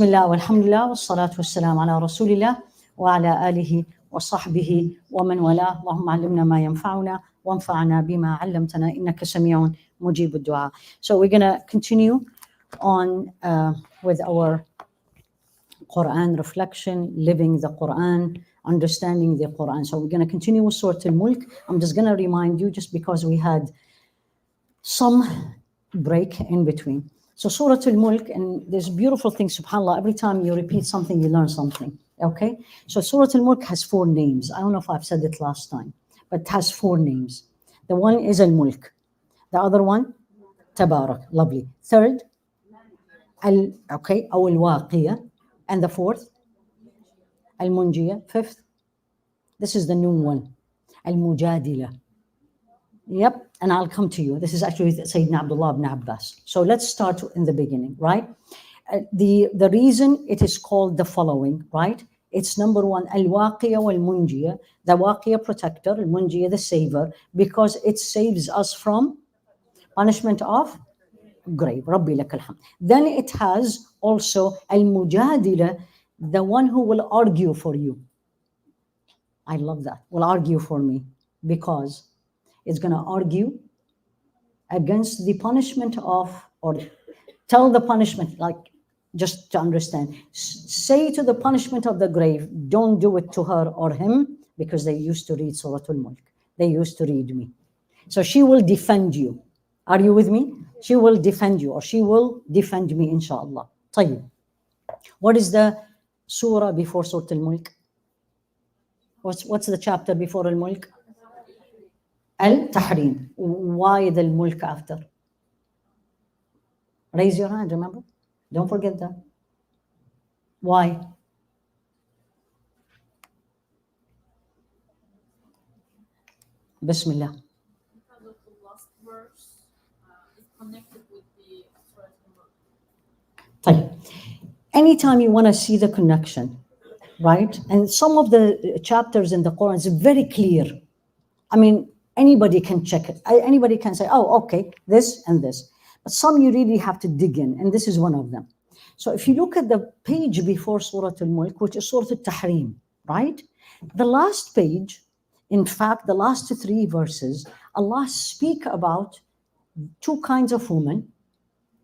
Bismillah walhamdulillah wassalatu wassalam ala rasulillah wa ala alihi wa sahbihi wa man wala. Allahumma allimna ma yanfa'una wanfa'na bima 'allamtana innaka sami'un mujibud du'a. So we're going to continue on with our Quran reflection, living the Quran, understanding the Quran. So we're going to continue with Surah Mulk. I'm just going to remind you, just because we had some break in between. So Surah Mulk, and there's beautiful things, subhanAllah, every time you repeat something, you learn something, okay? So Surah Mulk has 4 names. I don't know if I've said it last time, but it has 4 names. The one is Al-Mulk. The other one, Tabarak, lovely. Third, Al-Waqiyah. And the fourth, Al-Munjiyah. Fifth, this is the new one, Al-Mujadila. Yep, and I'll come to you. This is actually Sayyidina Abdullah ibn Abbas. So let's start in the beginning, right? The reason it is called the following, right? It's number 1, Al-Waqiyah wal-Munjiyah, the Waqiyah protector, Al-Munjiyah the saver, because it saves us from punishment of grave. Rabbi lakal hamd. Then it has also Al-Mujadila, the one who will argue for you. I love that. Will argue for me, because it's going to argue against the punishment of, or tell the punishment, like, just to understand, say to the punishment of the grave, don't do it to her or him, because they used to read Surah Mulk. They used to read me. So she will defend you. Are you with me? She will defend you, or she will defend me, inshallah. طيب. What is the surah before Surah Mulk? What's the chapter before Al-Mulk? Al-Tahrim. Why the Mulk after? Raise your hand, remember? Don't forget that. Why? Bismillah. Because of the last verse is connected with the Surah Mulk. Anytime you want to see the connection, right? And some of the chapters in the Quran is very clear. I mean, anybody can check it. Anybody can say, oh, okay, this and this. But some you really have to dig in, and this is one of them. So if you look at the page before Surah Al-Mulk, which is Surah Al-Tahrim, right? The last page, in fact, the last 3 verses, Allah speak about 2 kinds of women.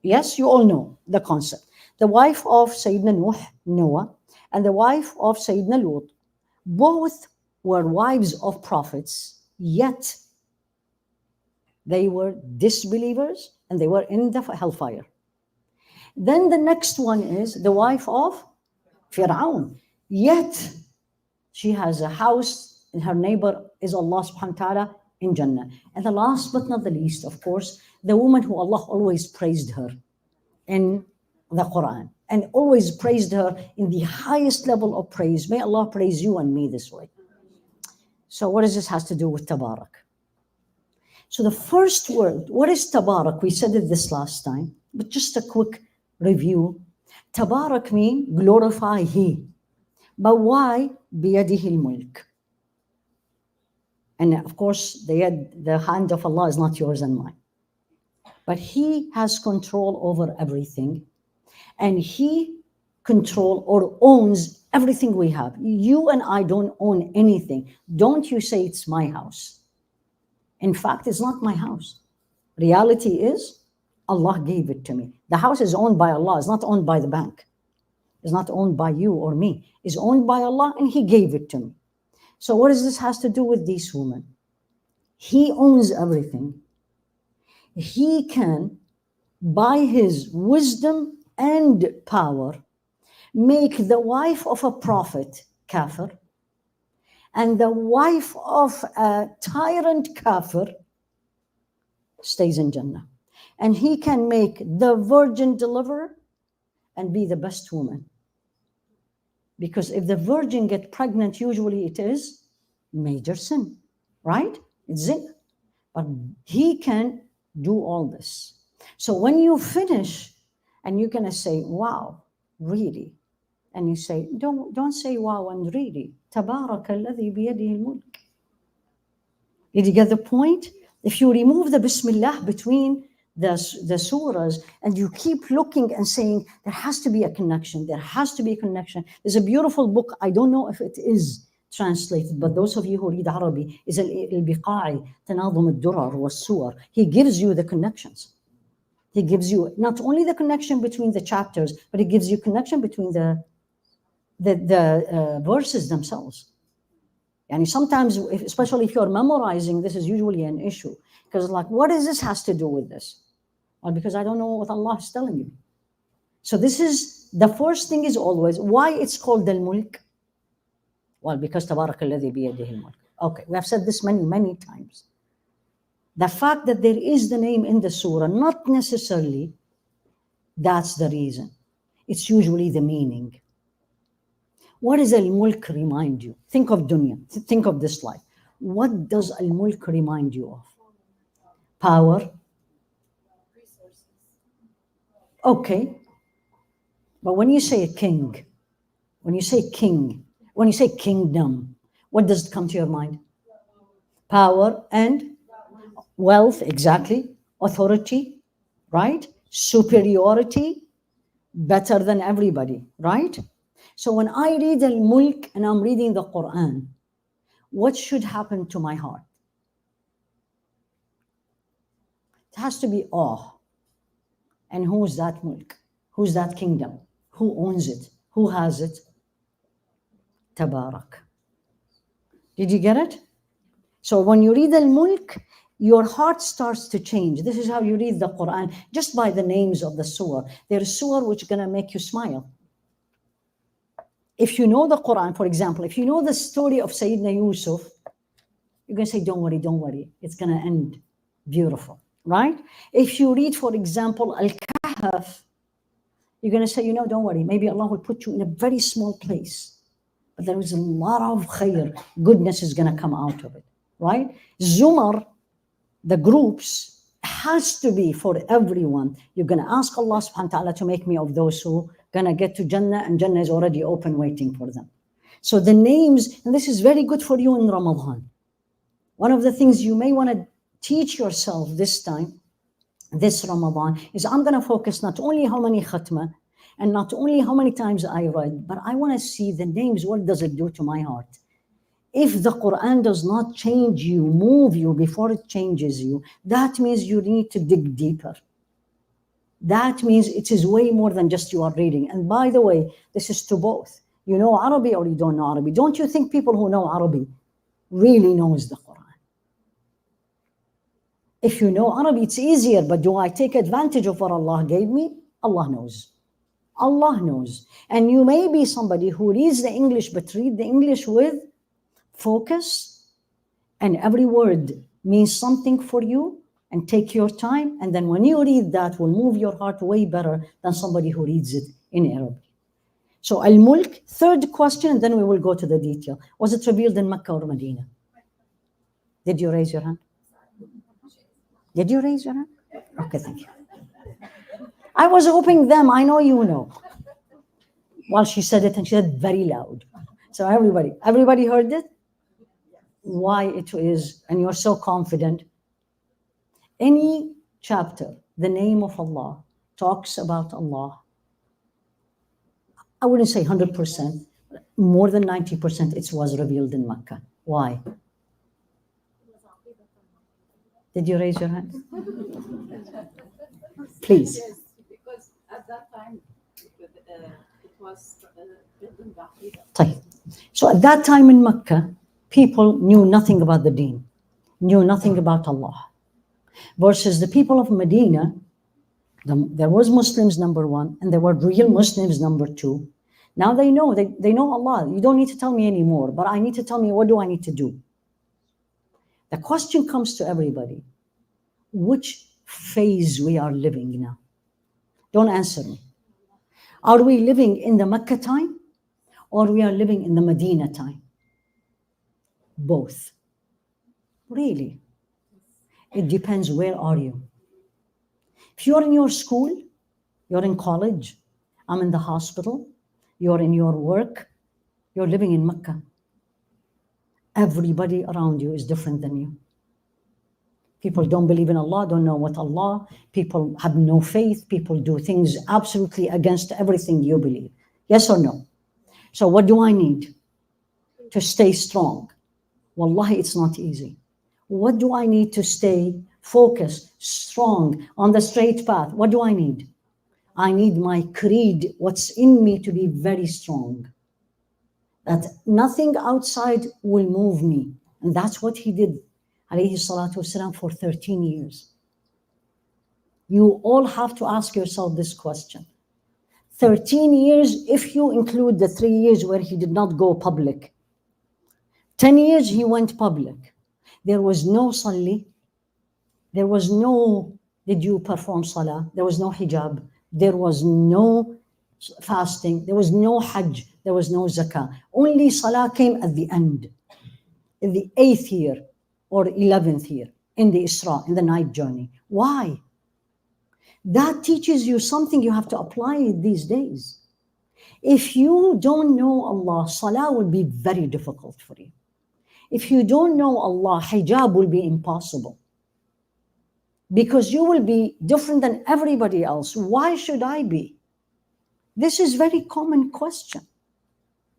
Yes, you all know the concept. The wife of Sayyidina Noah, and the wife of Sayyidina Lut. Both were wives of prophets, yet they were disbelievers and they were in the hellfire. Then the next one is the wife of Fir'aun, yet she has a house and her neighbor is Allah subhanahu wa ta'ala in Jannah. And the last but not the least, of course, the woman who Allah always praised her in the Quran, and always praised her in the highest level of praise. May Allah praise you and me this way. So what does this has to do with Tabarak? So the first word, what is Tabarak? We said it this last time, but just a quick review. Tabarak means glorify He. But why? Biyadihi al-mulk. And of course, the hand of Allah is not yours and mine. But He has control over everything. And He control or owns everything we have. You and I don't own anything. Don't you say it's my house. In fact, it's not my house. Reality is, Allah gave it to me. The house is owned by Allah. It's not owned by the bank. It's not owned by you or me. It's owned by Allah, and He gave it to me. So what does this has to do with these women? He owns everything. He can, by His wisdom and power, make the wife of a prophet kafir, and the wife of a tyrant kafir stays in Jannah. And He can make the virgin deliver and be the best woman. Because if the virgin get pregnant, usually it is major sin, right? It's zina. But He can do all this. So when you finish, and you're going to say, wow, really? And you say, don't say wow and really. Tabarak alladhi biyadihi al-mulk. Did you get the point? If you remove the Bismillah between the surahs, and you keep looking and saying, there has to be a connection, there has to be a connection. There's a beautiful book, I don't know if it is translated, but those of you who read Arabic, is Al-Biqa'i, Tanadhum al-Durar was-Suwar. He gives you the connections. He gives you not only the connection between the chapters, but he gives you connection between the verses themselves. And sometimes, especially if you're memorizing, this is usually an issue. Because like, what does this has to do with this? Well, because I don't know what Allah is telling you. So this is, the first thing is always, why it's called Al-Mulk? Well, because Tabarak alladhi biyadihi al-mulk. Okay, we have said this many, many times. The fact that there is the name in the surah, not necessarily that's the reason. It's usually the meaning. What does Al-Mulk remind you? Think of dunya, think of this life. What does Al-Mulk remind you of? Power. Okay. But when you say a king, when you say king, when you say kingdom, what does come to your mind? Power and wealth, exactly. Authority, right? Superiority, better than everybody, right? So when I read Al-Mulk and I'm reading the Quran, what should happen to my heart? It has to be awe. And who's that mulk? Who's that kingdom? Who owns it? Who has it? Tabarak. Did you get it? So when you read Al-Mulk, your heart starts to change. This is how you read the Quran, just by the names of the surah. There's surah which is going to make you smile. If you know the Quran, for example, if you know the story of Sayyidina Yusuf, you're going to say, don't worry, it's going to end beautiful, right? If you read, for example, Al-Kahf, you're going to say, don't worry, maybe Allah will put you in a very small place, but there is a lot of khair, goodness is going to come out of it, right? Zumar, the groups, has to be for everyone. You're going to ask Allah subhanahu wa ta'ala to make me of those who going to get to Jannah, and Jannah is already open waiting for them. So the names, and this is very good for you in Ramadan. One of the things you may want to teach yourself this time, this Ramadan, is I'm going to focus not only how many khatma and not only how many times I read, but I want to see the names, what does it do to my heart? If the Quran does not change you, move you before it changes you, that means you need to dig deeper. That means it is way more than just you are reading. And by the way, this is to both. You know Arabic or you don't know Arabic. Don't you think people who know Arabic really knows the Quran? If you know Arabic, it's easier, but do I take advantage of what Allah gave me? Allah knows. Allah knows. And you may be somebody who reads the English, but read the English with focus, and every word means something for you, and take your time. And then when you read that, will move your heart way better than somebody who reads it in Arabic. So Al-Mulk, third question, and then we will go to the detail. Was it revealed in Makkah or Medina? Did you raise your hand? Did you raise your hand? Okay, thank you. I was hoping them, I know you know. Well, she said it, and she said very loud. So everybody heard it? Why it is, and you're so confident. Any chapter, the name of Allah, talks about Allah. I wouldn't say 100%, more than 90% it was revealed in Makkah. Why? Did you raise your hand? Please. Yes, because at that time it was building the Aqidah. So at that time in Makkah, people knew nothing about the deen, knew nothing about Allah. Versus the people of Medina, there was Muslims, number one, and there were real Muslims, number two. Now they know Allah. You don't need to tell me anymore, but I need to tell me, what do I need to do? The question comes to everybody, which phase we are living now? Don't answer me. Are we living in the Makkah time, or we are living in the Medina time? Both. Really. It depends, where are you? If you're in your school, you're in college, I'm in the hospital, you're in your work, you're living in Makkah. Everybody around you is different than you. People don't believe in Allah, don't know what Allah. People have no faith. People do things absolutely against everything you believe. Yes or no? So what do I need to stay strong? Wallahi, it's not easy. What do I need to stay focused, strong, on the straight path? What do I need? I need my creed, what's in me, to be very strong. That nothing outside will move me. And that's what he did, alayhi salatu wasalam, for 13 years. You all have to ask yourself this question. 13 years, if you include the 3 years where he did not go public. 10 years he went public. There was no salli. There was no, did you perform salah? There was no hijab. There was no fasting. There was no hajj. There was no zakah. Only salah came at the end, in the 8th year or 11th year, in the Isra, in the night journey. Why? That teaches you something you have to apply these days. If you don't know Allah, salah will be very difficult for you. If you don't know Allah, hijab will be impossible. Because you will be different than everybody else. Why should I be? This is a very common question,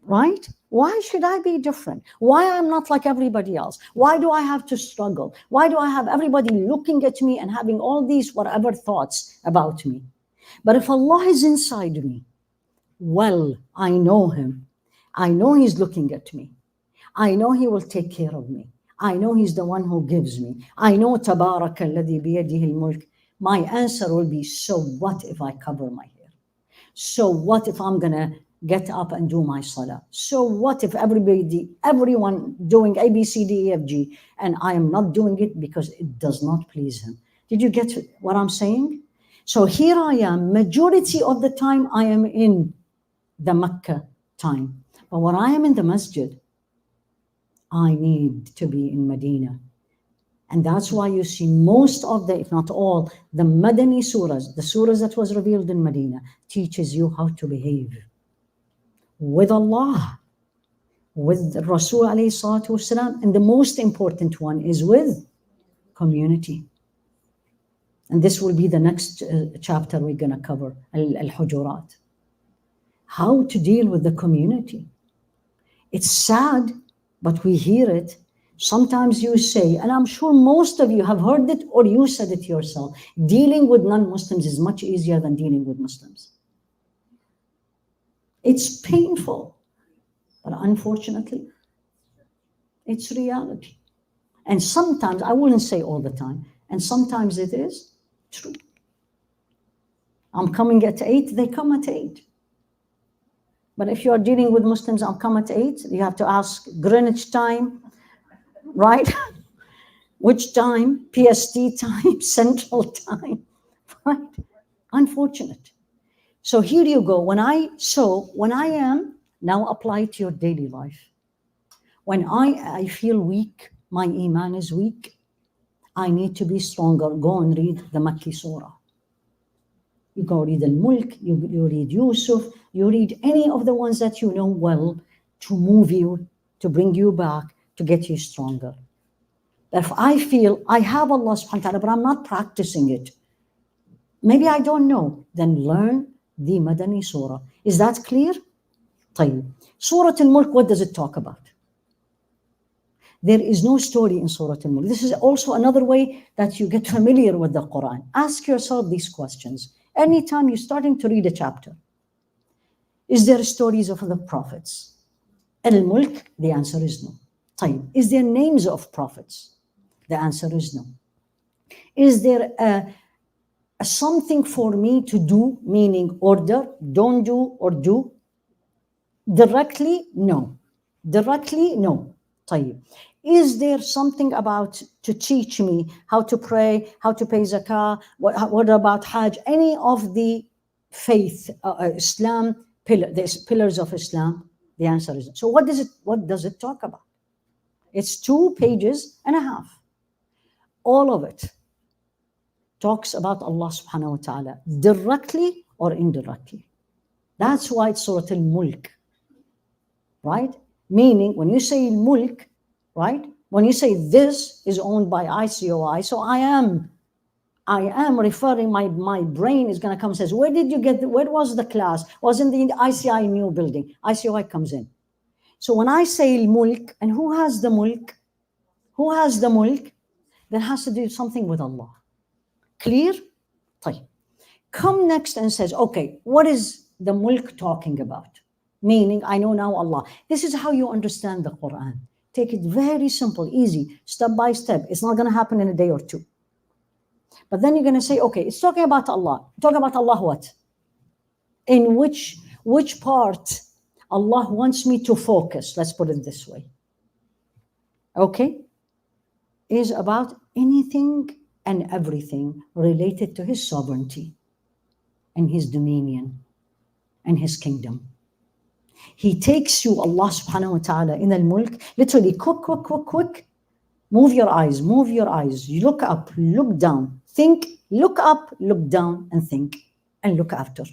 right? Why should I be different? Why I'm not like everybody else? Why do I have to struggle? Why do I have everybody looking at me and having all these whatever thoughts about me? But if Allah is inside me, well, I know Him. I know He's looking at me. I know He will take care of me. I know He's the one who gives me. I know Tabarak alladhi biyadihi al-mulk. My answer will be, so what if I cover my hair? So what if I'm gonna get up and do my salah? So what if everyone doing A, B, C, D, E, F, G, and I am not doing it because it does not please Him? Did you get what I'm saying? So here I am, majority of the time I am in the Makkah time. But when I am in the masjid, I need to be in Medina. And that's why you see most of the, if not all, the Madani surahs, the surahs that was revealed in Medina, teaches you how to behave with Allah, with Rasul alayhi salatu wasalam, and the most important one is with community. And this will be the next chapter we're going to cover, Al-Hujurat. How to deal with the community. It's sad, but we hear it. Sometimes you say, and I'm sure most of you have heard it or you said it yourself, dealing with non-Muslims is much easier than dealing with Muslims. It's painful, but unfortunately, it's reality. And sometimes, I wouldn't say all the time, and sometimes it is true. I'm coming at 8, they come at 8. But if you're dealing with Muslims, I'll come at 8. You have to ask Greenwich time, right? Which time? PST time, Central time, right? Unfortunate. So here you go. When I am, now apply it to your daily life. When I feel weak, my iman is weak, I need to be stronger. Go and read the Makki Surah. You go read Al-Mulk, you read Yusuf, you read any of the ones that you know well to move you, to bring you back, to get you stronger. If I feel I have Allah subhanahu wa ta'ala, but I'm not practicing it, maybe I don't know, then learn the Madani Surah. Is that clear? طيب. Surah Al-Mulk, what does it talk about? There is no story in Surah Al-Mulk. This is also another way that you get familiar with the Quran. Ask yourself these questions. Anytime you're starting to read a chapter, is there stories of the prophets? Al-Mulk, the answer is no. طيب. Is there names of prophets? The answer is no. Is there something for me to do, meaning order, don't do or do? Directly, no. Directly, no. طيب. Is there something about to teach me how to pray, how to pay zakah? What about Hajj? Any of the faith, Islam, the pillars of Islam? The answer is no. So what does it talk about? It's 2.5 pages. All of it talks about Allah subhanahu wa ta'ala, directly or indirectly. That's why it's Surah Al-Mulk, right? Meaning, when you say Mulk, right? When you say this is owned by ICOI, so I am referring, my brain is going to come and says, where did you get, where was the class? Was in the ICI new building. ICOI comes in. So when I say mulk, and who has the mulk? Who has the mulk? That has to do something with Allah. Clear? طيب. Come next and says, okay, what is the mulk talking about? Meaning, I know now Allah. This is how you understand the Quran. Take it very simple, easy, step by step. It's not going to happen in a day or two. But then you're going to say, okay, it's talking about Allah. Talking about Allah what? In which part Allah wants me to focus? Let's put it this way. Okay? Is about anything and everything related to His sovereignty and His dominion and His kingdom. He takes you, Allah subhanahu wa ta'ala, in al-mulk, literally quick. Move your eyes. You look up, look down, think, look up, look down, and think, and look after.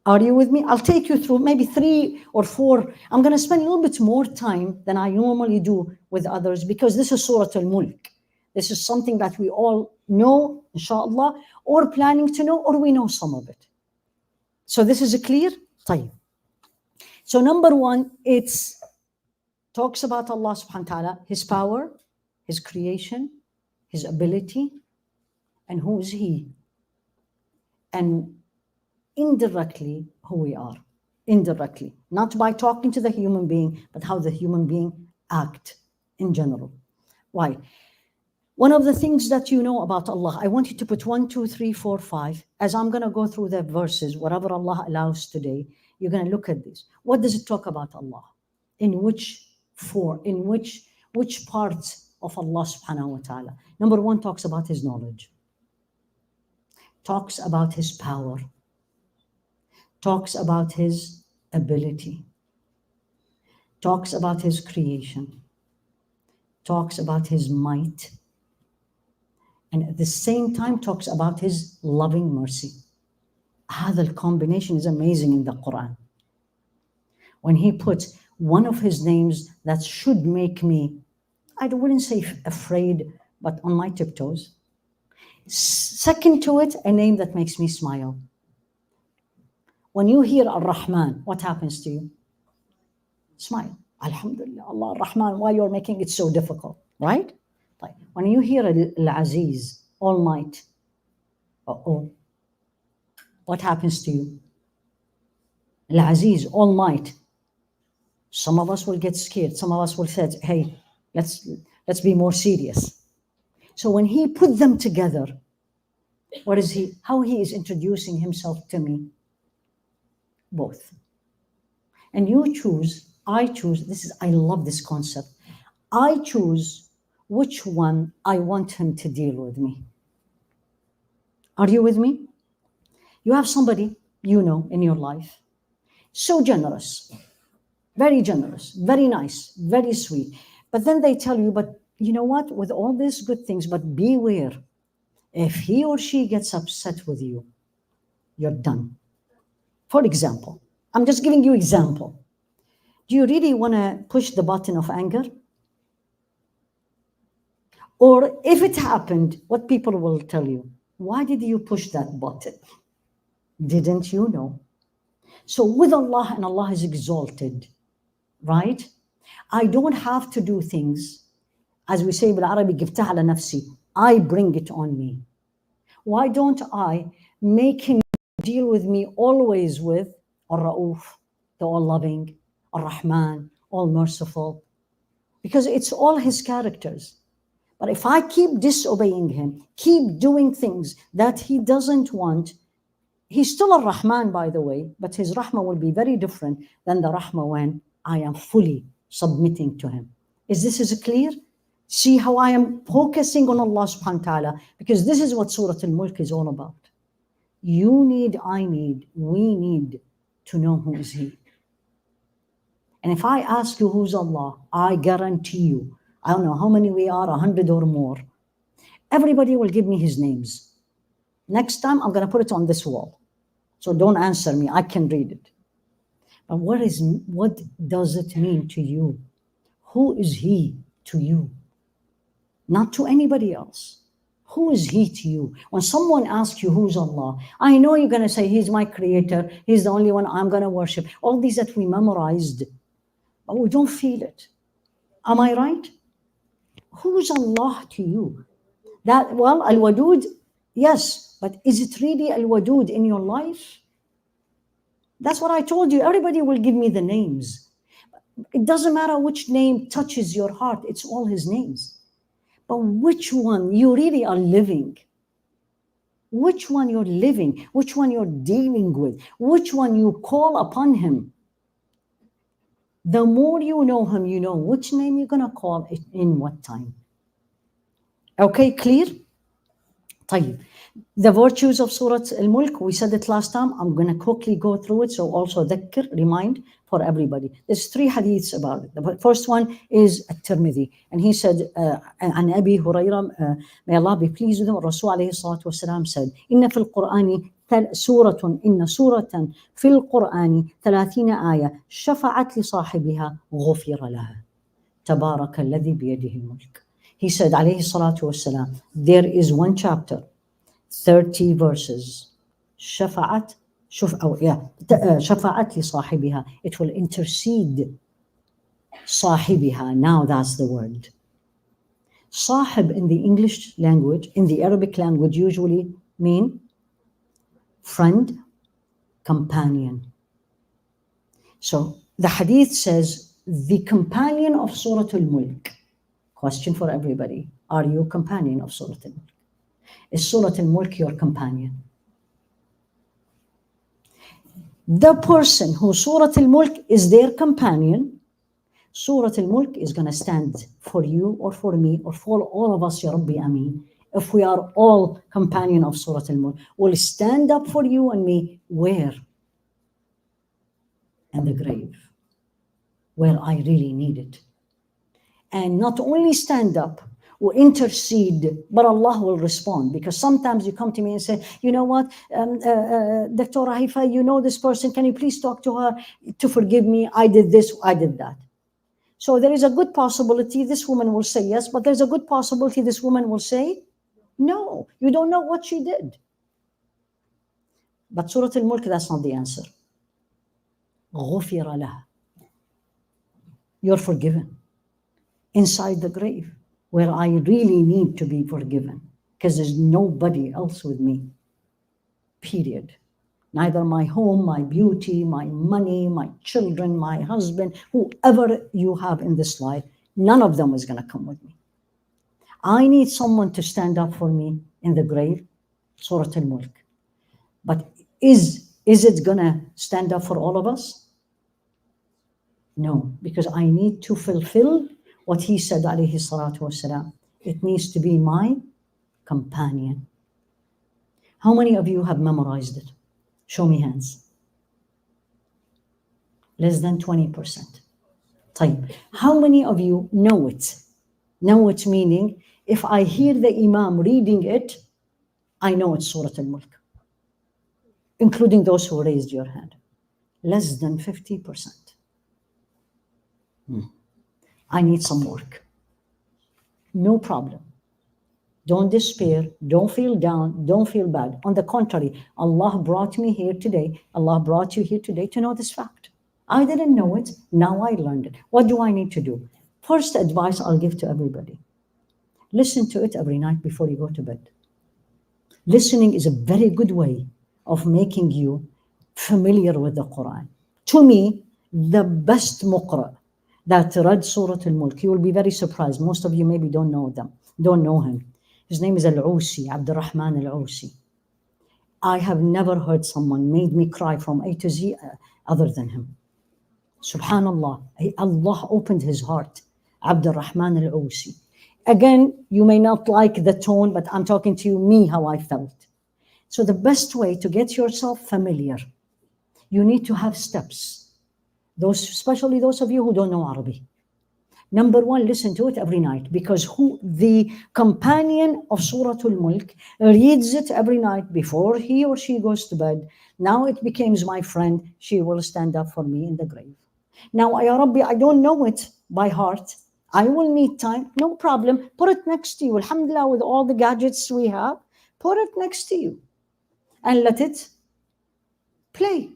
Are you with me? I'll take you through maybe 3 or 4. I'm going to spend a little bit more time than I normally do with others because this is Surah Mulk. This is something that we all know, inshallah, or planning to know, or we know some of it. So this is clear? طيب. So number 1, it's talks about Allah subhanahu wa ta'ala, His power, His creation, His ability, and who is He. And indirectly, who we are. Indirectly. Not by talking to the human being, but how the human being act in general. Why? One of the things that you know about Allah, I want you to put 1, 2, 3, 4, 5. As I'm going to go through the verses, whatever Allah allows today, you're going to look at this. What does it talk about Allah? In which parts of Allah subhanahu wa ta'ala? Number 1 talks about His knowledge. Talks about His power. Talks about His ability. Talks about His creation. Talks about His might. And at the same time talks about His loving mercy. The combination is amazing in the Quran. When He puts one of His names that should make me, I wouldn't say afraid, but on my tiptoes. Second to it, a name that makes me smile. When you hear Ar-Rahman, what happens to you? Smile. Alhamdulillah, Allah Ar-Rahman, why you're making it so difficult, right? When you hear Al-Aziz, All Might, what happens to you? Al-Aziz, All Might. Some of us will get scared. Some of us will say, hey, let's be more serious. So when He put them together, what is He? How He is introducing Himself to me? Both. And you choose, I choose, I love this concept. I choose which one I want Him to deal with me. Are you with me? You have somebody you know in your life, so generous, very nice, very sweet. But then they tell you, but you know what, with all these good things, but beware, if he or she gets upset with you, you're done. For example, I'm just giving you example. Do you really want to push the button of anger? Or if it happened, what people will tell you? Why did you push that button? Didn't you know? So with Allah, and Allah is exalted, right? I don't have to do things, as we say in Arabic, جبتها على نفسي. I bring it on me. Why don't I make Him deal with me always with Ar-Ra'uf, the all-loving, Ar-Rahman, all-merciful? Because it's all His characters. But if I keep disobeying Him, keep doing things that He doesn't want, He's still Ar-Rahman, by the way, but His Rahmah will be very different than the Rahmah when I am fully submitting to Him. Is this clear? See how I am focusing on Allah subhanahu wa ta'ala, because this is what Surah Mulk is all about. You need, I need, we need to know who is He. And if I ask you who's Allah, I guarantee you, I don't know how many we are, 100 or more, everybody will give me his names. Next time, I'm going to put it on this wall. So don't answer me, I can read it. But what does it mean to you? Who is he to you? Not to anybody else. Who is he to you? When someone asks you, who's Allah? I know you're going to say, he's my creator. He's the only one I'm going to worship. All these that we memorized, but we don't feel it. Am I right? Who's Allah to you? That, well, Al-Wadud, yes, but is it really Al-Wadud in your life? That's what I told you. Everybody will give me the names. It doesn't matter which name touches your heart. It's all his names. But which one you really are living? Which one you're living? Which one you're dealing with? Which one you call upon him? The more you know him, you know which name you're going to call it in what time. Okay, clear? طيب. The virtues of Surah Al-Mulk, we said it last time. I'm going to quickly go through it. So also dhakr, remind for everybody. There's 3 hadiths about it. The first one is At-Tirmidhi. And he said, عن أبي هريرة, may Allah be pleased with him, Rasul alayhi salatu wasalam said, إن في القرآن إن سورة في القرآن 30 آية شفعت لصاحبها غفر لها تبارك الذي بيده الملك. He said, alayhi salatu wasalam, there is one chapter, 30 verses. شفعت لصاحبها. It will intercede. صاحبها. Now that's the word. Sahib in the English language, in the Arabic language, usually mean friend, companion. So the hadith says, the companion of Surah Al-Mulk. Question for everybody. Are you a companion of Surah Al-Mulk? Is Surah Al-Mulk your companion? The person who Surah Al-Mulk is their companion, Surah Al-Mulk is going to stand for you or for me or for all of us, Ya Rabbi Ameen. If we are all companion of Surah Al-Mulk, will stand up for you and me. Where? In the grave, where I really need it. And not only stand up, or intercede, but Allah will respond. Because sometimes you come to me and say, you know what, Dr. Haifaa, you know this person, can you please talk to her to forgive me? I did this, I did that. So there is a good possibility this woman will say yes, but there's a good possibility this woman will say no. You don't know what she did. But Surah Al-Mulk, that's not the answer. غُفِرَ لَهَا. You're forgiven. Inside the grave, where I really need to be forgiven, because there's nobody else with me, period. Neither my home, my beauty, my money, my children, my husband, whoever you have in this life, none of them is going to come with me. I need someone to stand up for me in the grave, Surah Al-Mulk. But is it going to stand up for all of us? No, because I need to fulfill what he said, alayhi salatu wasalam. It needs to be my companion. How many of you have memorized it? Show me hands. Less than 20%. طيب. How many of you know it? Know it meaning, if I hear the Imam reading it, I know it's Surah Al-Mulk. Including those who raised your hand. Less than 50%. I need some work. No problem. Don't despair. Don't feel down. Don't feel bad. On the contrary, Allah brought me here today. Allah brought you here today to know this fact. I didn't know it. Now I learned it. What do I need to do? First advice I'll give to everybody. Listen to it every night before you go to bed. Listening is a very good way of making you familiar with the Quran. To me, the best muqra that read Surah Al-Mulk, you will be very surprised. Most of you maybe don't know him. His name is Al-Usi, Abdurrahman Al-Usi. I have never heard someone made me cry from A to Z other than him. Subhanallah, Allah opened his heart. Abdurrahman Al-Usi. Again, you may not like the tone, but I'm talking to you, me, how I felt. So the best way to get yourself familiar, you need to have steps. Especially those of you who don't know Arabic. Number one, listen to it every night, because the companion of Surah Al-Mulk reads it every night before he or she goes to bed. Now it becomes my friend. She will stand up for me in the grave. Now, Ya Rabbi, I don't know it by heart. I will need time. No problem. Put it next to you. Alhamdulillah, with all the gadgets we have, put it next to you and let it play.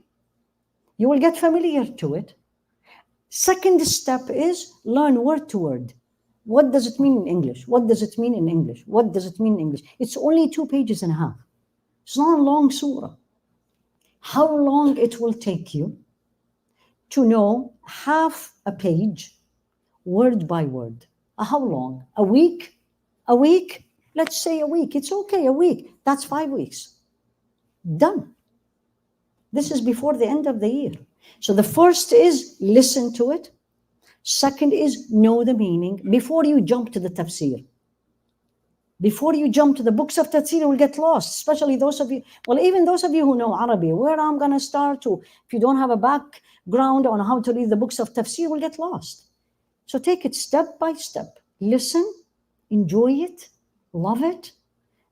You will get familiar to it. Second step is learn word to word. What does it mean in English? What does it mean in English? What does it mean in English? It's only 2.5 pages. It's not a long surah. How long it will take you to know half a page, word by word? How long? A week? A week? Let's say a week. It's okay, a week. That's 5 weeks. Done. This is before the end of the year. So the first is listen to it. Second is know the meaning before you jump to the tafsir. Before you jump to the books of tafsir, you will get lost, especially those of you, well, even those of you who know Arabic, where I'm going to start to, if you don't have a background on how to read the books of tafsir, you will get lost. So take it step by step. Listen, enjoy it, love it,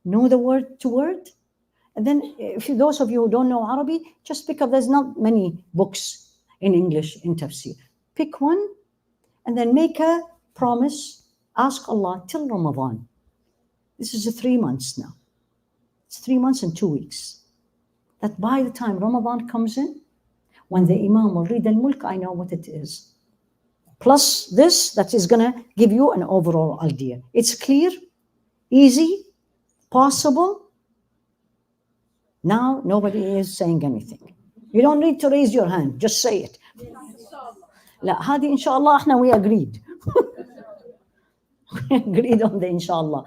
know the word to word. And then if those of you who don't know Arabic, just pick up, there's not many books in English in tafsir. Pick one and then make a promise, ask Allah till Ramadan. This is 3 months now. It's 3 months and 2 weeks. That by the time Ramadan comes in, when the Imam will read Al-Mulk, I know what it is. Plus this, that is going to give you an overall idea. It's clear, easy, possible. Now nobody is saying anything. You don't need to raise your hand, just say it. لا هذه إن شاء الله إحنا we agreed. We agreed on the inshallah.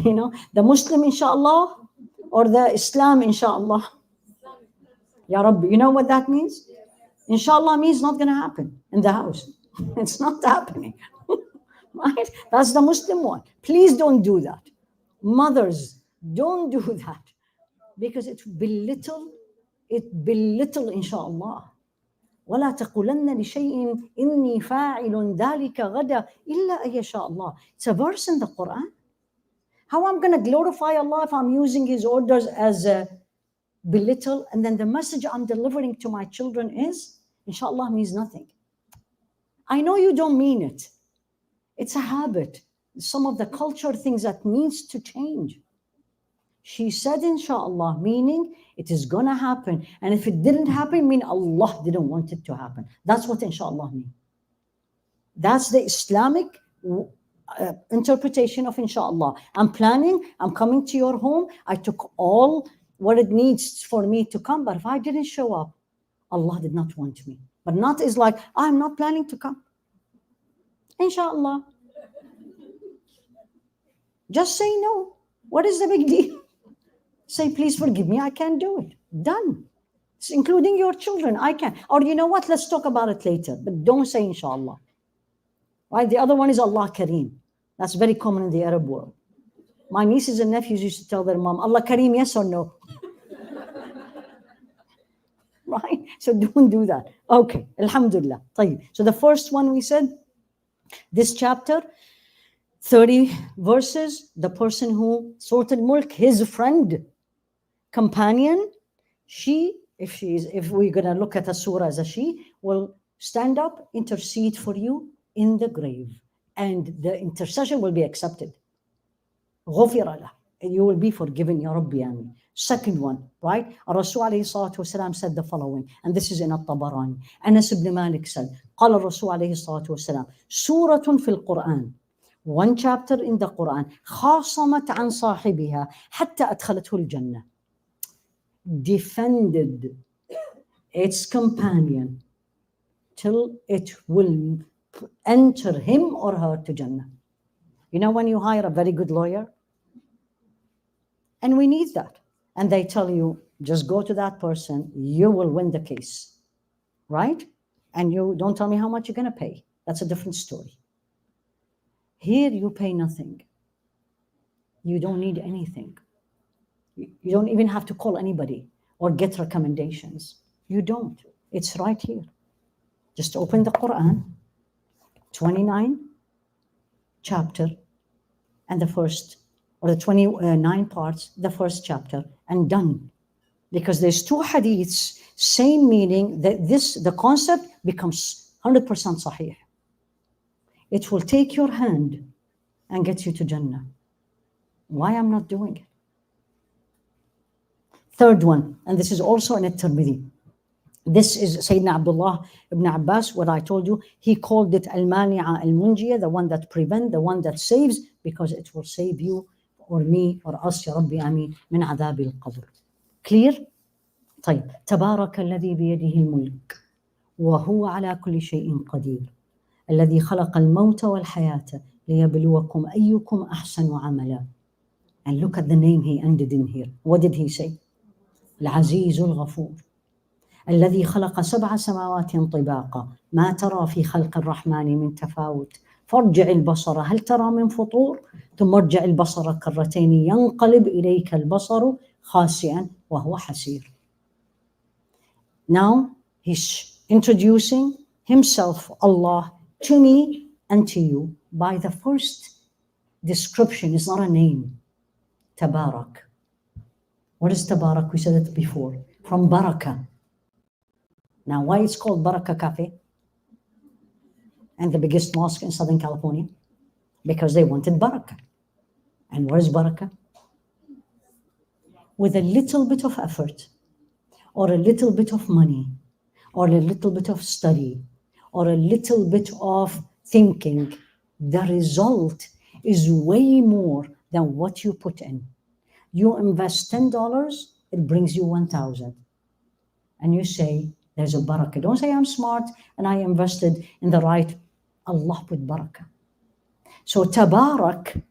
You know, the Muslim inshallah or the Islam inshallah. Ya Rabbi, you know what that means? Inshallah means not going to happen in the house. It's not happening. Right? That's the Muslim one. Please don't do that. Mothers, don't do that. Because it belittle inshallah. ولا تقولن لشيء إني فاعل ذلك غدا إلا أن يشاء الله. It's a verse in the Quran. How I'm going to glorify Allah if I'm using His orders as a belittle, and then the message I'm delivering to my children is, inshallah means nothing. I know you don't mean it. It's a habit. Some of the culture things that needs to change. She said inshallah, meaning it is going to happen. And if it didn't happen, mean Allah didn't want it to happen. That's what inshallah means. That's the Islamic interpretation of inshallah. I'm planning, I'm coming to your home. I took all what it needs for me to come. But if I didn't show up, Allah did not want me. But not is like, I'm not planning to come. Inshallah. Just say no. What is the big deal? Say, please forgive me, I can't do it. Done. It's including your children, I can. Or you know what, let's talk about it later. But don't say inshallah. Right? The other one is Allah Kareem. That's very common in the Arab world. My nieces and nephews used to tell their mom, Allah Kareem, yes or no? Right? So don't do that. Okay, Alhamdulillah. So the first one we said, this chapter, 30 verses, the person who Surah Mulk, his friend, companion, if we're going to look at a surah as a she, will stand up, intercede for you in the grave, and the intercession will be accepted. غُفِرَ لَهُ. You will be forgiven, Ya Rabbi Amin. Second one, right? Rasul alayhi salatu wasalam said the following, and this is in Tabarak. Anas ibn Malik said, قال الرسول عليه الصلاة والسلام, سورة في القرآن, one chapter in the Quran, خاصمت عن صاحبها حتى أدخلته الجنة, defended its companion till it will enter him or her to Jannah. You know when you hire a very good lawyer, and we need that, and they tell you, just go to that person, you will win the case, right? And you don't tell me how much you're going to pay. That's a different story. Here you pay nothing. You don't need anything. You don't even have to call anybody or get recommendations. You don't. It's right here. Just open the Quran, 29 chapter, and the first, or the 29 parts, the first chapter, and done. Because there's two hadiths, same meaning, that the concept becomes 100% sahih. It will take your hand and get you to Jannah. Why I'm not doing it? Third one, and this is also in At-Tirmidhi. This is Sayyidina Abdullah ibn Abbas, what I told you. He called it al-mani'a al-munjiya, the one that prevents, the one that saves, because it will save you or me or us, Ya Rabbi Ameen, min adhab al-qabr. Clear? طيب. تبارك الذي بيده الملك وهو على كل شيء قدير الذي خلق الموت والحياة ليبلوكم أيكم أحسن عملا. And look at the name he ended in here. What did he say? العزيز الغفور الذي خلق 7 سماوات طباقا ما ترى في خلق الرحمن من تفاوت فارجع البصر هل ترى من فطور ثم ارجع البصر كرتين ينقلب إليك البصر خاسئا وهو حسير. Now he's introducing himself, Allah, to me and to you by the first description. It's not a name. Tabarak. What is Tabarak? We said it before. From Barakah. Now, why it's called Barakah Cafe and the biggest mosque in Southern California? Because they wanted Barakah. And what is Barakah? With a little bit of effort, or a little bit of money, or a little bit of study, or a little bit of thinking, the result is way more than what you put in. You invest $10, it brings you 1,000. And you say, there's a barakah. Don't say I'm smart and I invested in the right. Allah put barakah. So Tabarak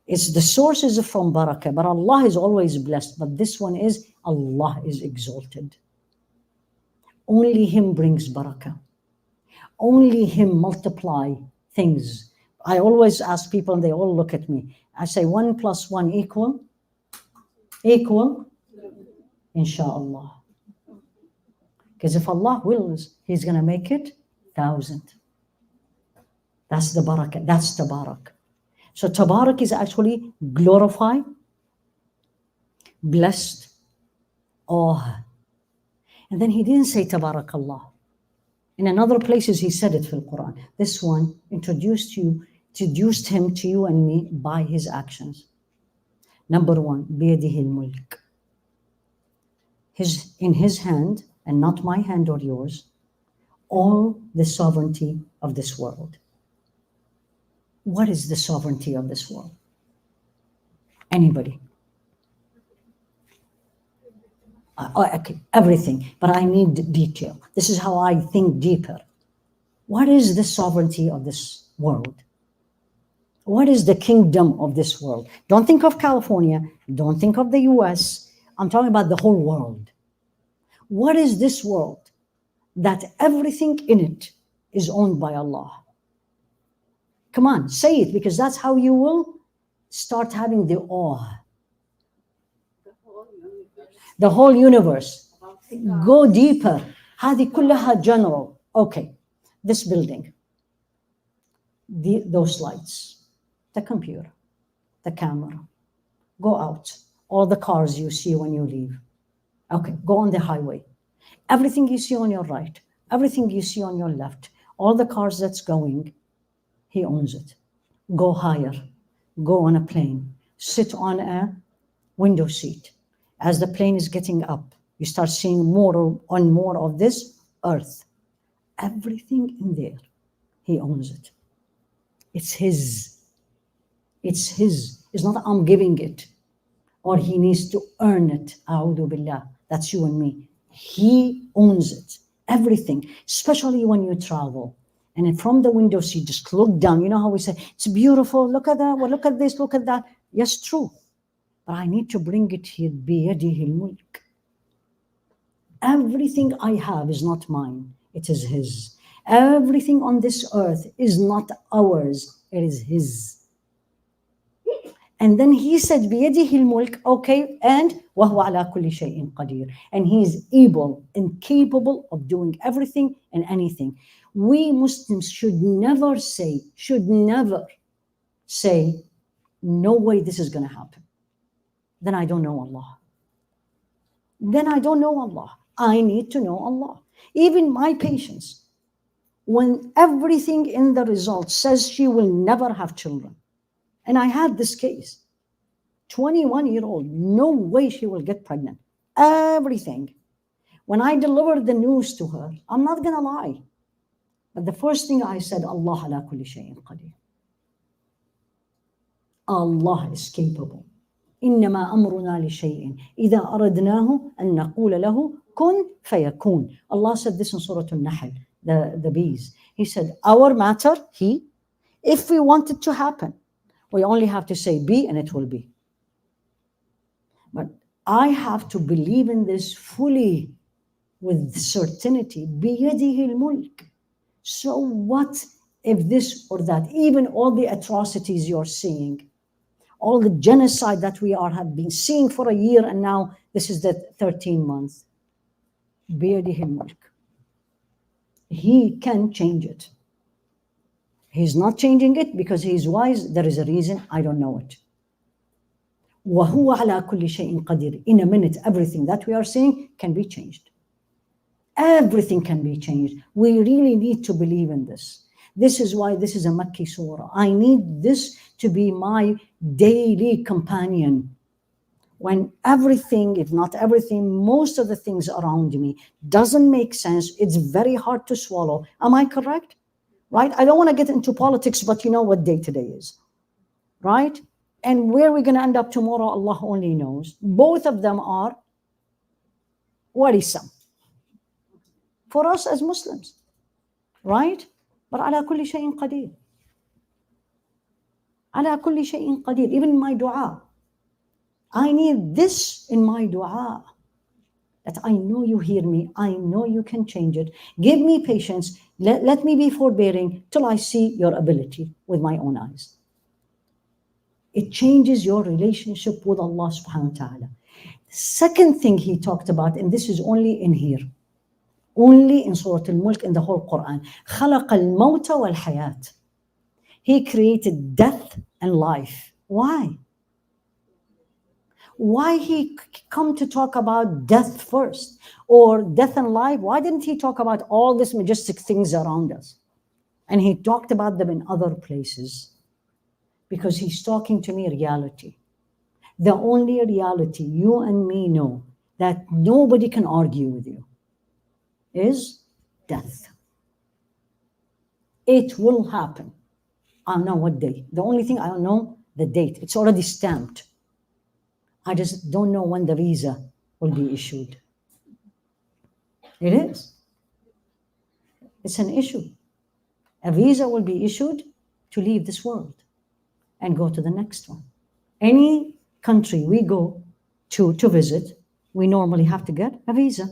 is the source is from barakah, but Allah is always blessed. But this one is Allah is exalted. Only Him brings barakah. Only Him multiply things. I always ask people and they all look at me. I say 1 + 1 equal, inshallah. Because if Allah wills, He's going to make it 1,000. That's the barakah. That's Tabarak. So Tabarak is actually glorify, blessed, awe. And then He didn't say Tabarakallah. In another places He said it in the Quran. This one introduced Him to you and me by His actions. Number 1, بيده الملك. In His hand, and not my hand or yours, all the sovereignty of this world. What is the sovereignty of this world? Anybody? Okay, everything, but I need detail. This is how I think deeper. What is the sovereignty of this world? What is the kingdom of this world? Don't think of California. Don't think of the US. I'm talking about the whole world. What is this world that everything in it is owned by Allah? Come on, say it, because that's how you will start having the awe. The whole universe. Go deeper. هذه كلها general. Okay, this building, those lights, the computer, the camera. Go out. All the cars you see when you leave. Okay, go on the highway. Everything you see on your right, everything you see on your left, all the cars that's going, He owns it. Go higher. Go on a plane. Sit on a window seat. As the plane is getting up, you start seeing more of this earth. Everything in there, He owns it. It's His. It's His. It's not I'm giving it, or He needs to earn it. A'udhu billah. That's you and me. He owns it. Everything, especially when you travel. And from the window seat, just look down. You know how we say, it's beautiful. Look at that. Well, look at this. Look at that. Yes, true. But I need to bring it here. بِيَدِهِ الْمُلْكِ. Everything I have is not mine. It is His. Everything on this earth is not ours. It is His. And then He said, بِيَدِهِ الْمُلْكِ. Okay, and وَهُوَ عَلَى كُلِّ شَيْءٍ قَدِيرٌ. And He is able and capable of doing everything and anything. We Muslims should never say, no way this is going to happen. Then I don't know Allah. I need to know Allah. Even my patients. when everything in the results says she will never have children. And I had this case, 21-year-old, no way she will get pregnant. Everything. When I delivered the news to her, I'm not gonna lie, but the first thing I said, Allah ala kulli shay'in qadir. Allah is capable. إنما أمرنا لشيء إذا أردناه أن نقول له كن فيكون. Allah said this in Surah Al-Nahl, the bees. He said, our matter, if we want it to happen, we only have to say be and it will be. But I have to believe in this fully with certainty. بيده الملك. So what if this or that, even all the atrocities you're seeing, all the genocide that we have been seeing for a year, and now this is the 13th month. بيده الملك. He can change it. He's not changing it because he's wise. There is a reason, I don't know it. وهو على كل شيء قدير. In a minute, everything that we are seeing can be changed. Everything can be changed. We really need to believe in this. This is why this is a Makki surah. I need this to be my daily companion. When everything, if not everything, most of the things around me doesn't make sense, it's very hard to swallow. Am I correct? Right? I don't want to get into politics, but you know what day today is. Right? And where we're going to end up tomorrow, Allah only knows. Both of them are worrisome for us as Muslims. Right? But ala kulli shay'in qadir. Ala kulli shay'in qadir. Even in my dua, I need this in my dua. That I know you hear me. I know you can change it. Give me patience. Let me be forbearing till I see your ability with my own eyes. It changes your relationship with Allah subhanahu wa ta'ala. Second thing he talked about, and this is only in here, only in Surah Mulk in the whole Quran. خَلَقَ الْمَوْتَ وَالْحَيَاةِ. He created death and life. Why? Why he come to talk about death first, or death and life? Why didn't he talk about all these majestic things around us? And he talked about them in other places. Because he's talking to me reality. The only reality you and me know that nobody can argue with you is death. It will happen. I don't know what day. The only thing I don't know, the date. It's already stamped. I just don't know when the visa will be issued. It is. It's an issue. A visa will be issued to leave this world and go to the next one. Any country we go to visit, we normally have to get a visa.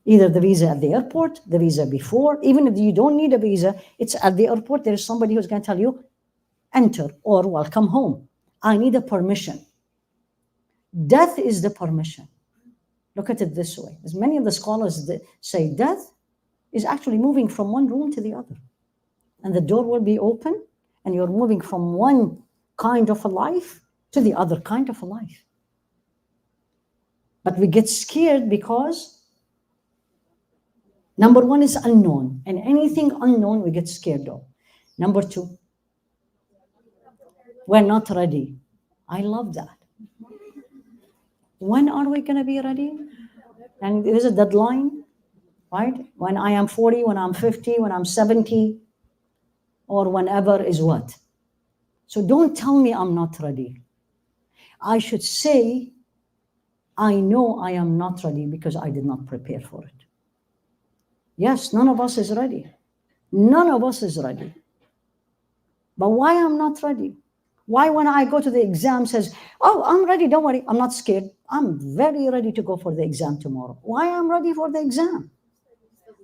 Either the visa at the airport, the visa before, even if you don't need a visa, it's at the airport, there's somebody who's going to tell you, enter or welcome home. I need a permission. Death is the permission. Look at it this way. As many of the scholars that say death is actually moving from one room to the other. And the door will be open, and you're moving from one kind of a life to the other kind of a life. But we get scared because number one is unknown, and anything unknown we get scared of. Number two, we're not ready. I love that. When are we going to be ready? And there's a deadline, right? When I am 40, when I'm 50, when I'm 70, or whenever is what? So don't tell me I'm not ready. I should say, I know I am not ready because I did not prepare for it. Yes, none of us is ready. None of us is ready. But why I'm not ready? Why when I go to the exam says, oh, I'm ready, don't worry, I'm not scared. I'm very ready to go for the exam tomorrow. Why I'm ready for the exam?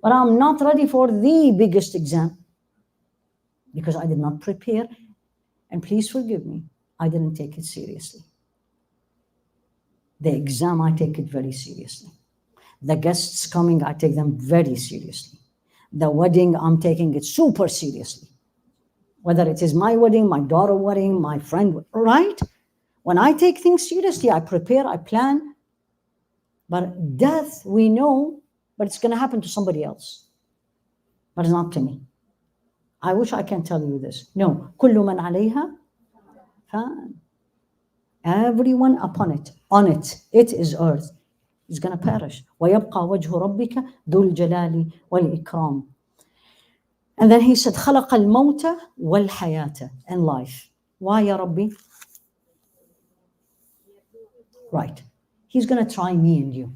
But I'm not ready for the biggest exam because I did not prepare. And please forgive me, I didn't take it seriously. The exam, I take it very seriously. The guests coming, I take them very seriously. The wedding, I'm taking it super seriously. Whether it is my wedding, my daughter's wedding, my friend, right? When I take things seriously, I prepare, I plan. But death, we know, but it's going to happen to somebody else. but it's not to me. I wish I can tell you this. No. كل من عليها فان. Everyone upon it, on it, it is earth, is going to perish. ويبقى وجه ربك ذو الجلال والإكرام. And then he said, خلق الموت والحياة, and life. Why يا ربي? Right. He's going to try me and you.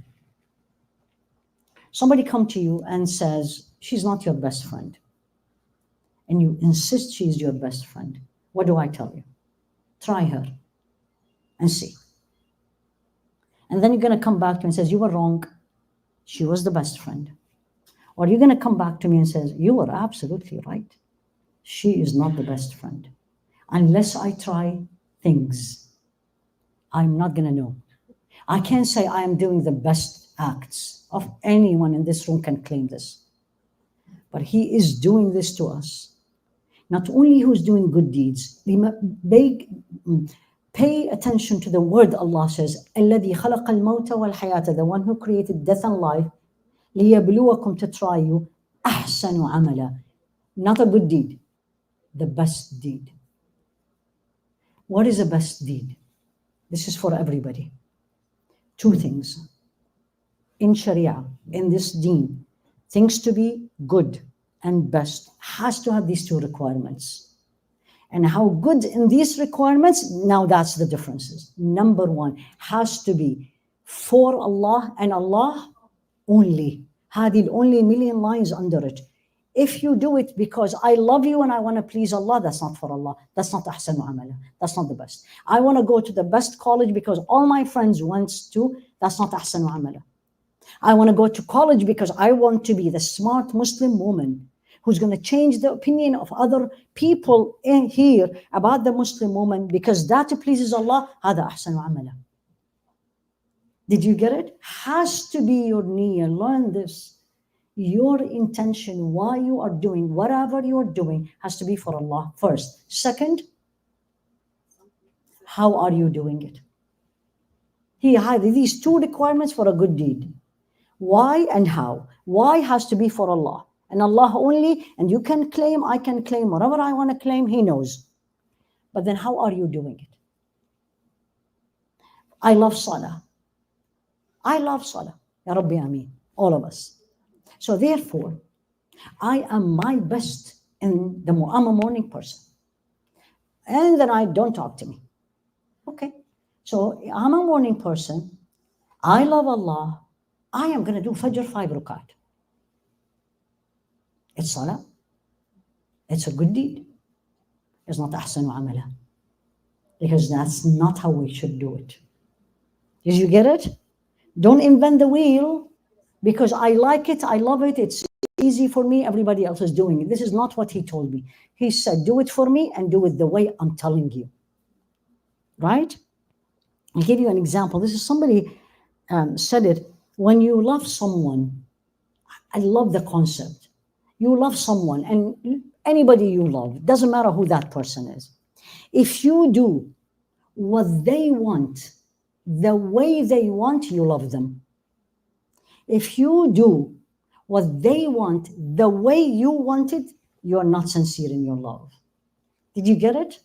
Somebody come to you and says, she's not your best friend. And you insist she's your best friend. What do I tell you? Try her and see. And then you're going to come back to me and says, you were wrong. She was the best friend. Or you're going to come back to me and says, you were absolutely right. She is not the best friend. Unless I try things, I'm not going to know. I can't say I am doing the best acts of anyone in this room can claim this. But he is doing this to us. Not only who's doing good deeds, pay attention to the word Allah says, الَّذِي خَلَقَ الْمَوْتَ وَالْحَيَاةَ, the one who created death and life, لِيَبْلُوَكُمْ, to try you, أَحْسَنُ عَمَلًا, not a good deed, the best deed. What is the best deed? This is for everybody. Two things. In Sharia, in this deen, things to be good and best has to have these two requirements. And how good in these requirements, now that's the differences. Number one, has to be for Allah and Allah only. Hadil only million lines under it. If you do it because I love you and I want to please Allah, that's not for Allah. That's not ahsanu amala. That's not the best. I want to go to the best college because all my friends want to. That's not ahsanu amala. I want to go to college because I want to be the smart Muslim woman who's going to change the opinion of other people in here about the Muslim woman because that pleases Allah. هذا أحسن عملا. Did you get it? Has to be your niyyah. Learn this. Your intention, why you are doing whatever you're doing, has to be for Allah first. Second, how are you doing it? He had these two requirements for a good deed. Why and how. Why has to be for Allah and Allah only, and you can claim, I can claim, whatever I want to claim, He knows. But then how are you doing it? I love Salah. I love Salah. Ya Rabbi Ameen. All of us. So therefore, I am my best in the I'm a morning person. And then I don't talk to me. Okay. So I'm a morning person. I love Allah. I am going to do Fajr 5 rakat. It's Salah. It's a good deed. It's not ahsanu amala. Because that's not how we should do it. Did you get it? Don't invent the wheel because I like it, I love it, it's easy for me, everybody else is doing it. This is not what he told me. He said, do it for me and do it the way I'm telling you. Right? I'll give you an example. This is somebody said it. When you love someone, I love the concept. You love someone and anybody you love, doesn't matter who that person is. If you do what they want, the way they want, you love them. If you do what they want, the way you want it, you're not sincere in your love. Did you get it?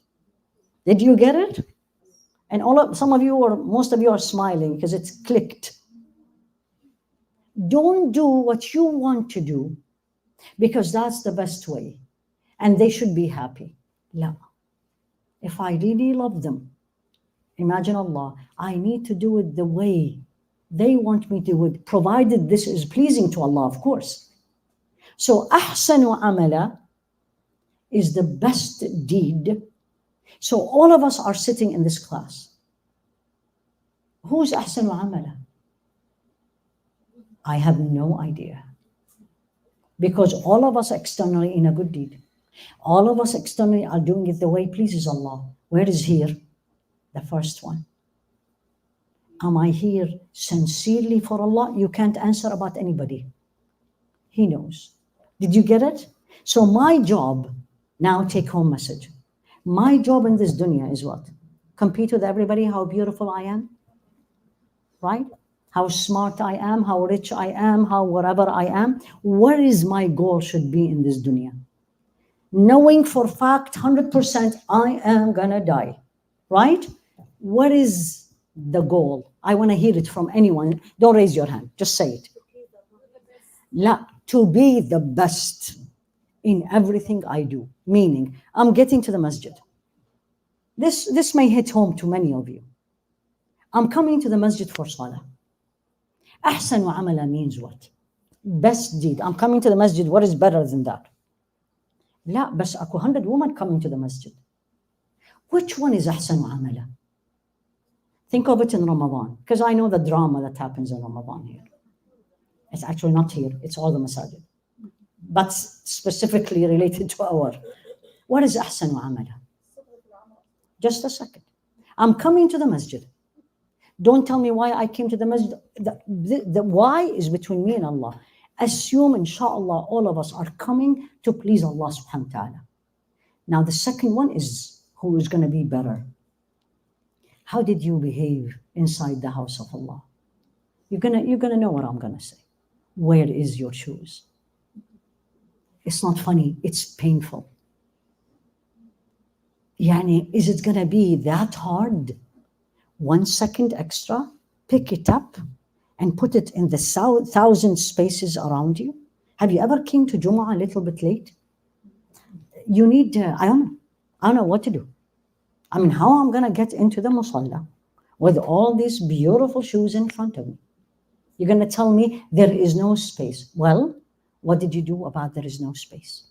Did you get it? And some of you or most of you are smiling because it's clicked. Don't do what you want to do because that's the best way. And they should be happy. La. If I really love them, imagine Allah, I need to do it the way they want me to do it, provided this is pleasing to Allah, of course. So, ahsanu amala is the best deed. So all of us are sitting in this class. Who's ahsanu amala? I have no idea. Because all of us externally in a good deed. All of us externally are doing it the way pleases Allah. Where is here? The first one. Am I here sincerely for Allah? You can't answer about anybody. He knows. Did you get it? So my job, now take home message. My job in this dunya is what? Compete with everybody, how beautiful I am? Right? how smart I am, how rich I am, how whatever I am. What is my goal should be in this dunya? Knowing for fact 100% I am gonna die, right? What is the goal? I want to hear it from anyone. Don't raise your hand, just say it. La, to be the best in everything I do. Meaning, I'm getting to the masjid. This may hit home to many of you. I'm coming to the masjid for salah. Ahsan wa amala means what? Best deed. I'm coming to the masjid. What is better than that? لا بس أكو 100 women coming to the masjid. Which one is أحسن عملا? Think of it in Ramadan, because I know the drama that happens in Ramadan here. It's actually not here, it's all the masajid. But specifically related to our. What is أحسن عملا? Just a second. I'm coming to the masjid. Don't tell me why I came to the masjid. The why is between me and Allah. Assume, inshallah, all of us are coming to please Allah subhanahu wa ta'ala. Now, the second one is who is going to be better. How did you behave inside the house of Allah? You're gonna know what I'm going to say. Where is your shoes? It's not funny, it's painful. Yani, is it going to be that hard? 1 second extra, pick it up, and put it in the 1,000 spaces around you? Have you ever came to Jumu'ah a little bit late? You need, I don't know what to do. I mean, how I'm going to get into the musalla with all these beautiful shoes in front of me? You're going to tell me there is no space. Well, what did you do about there is no space?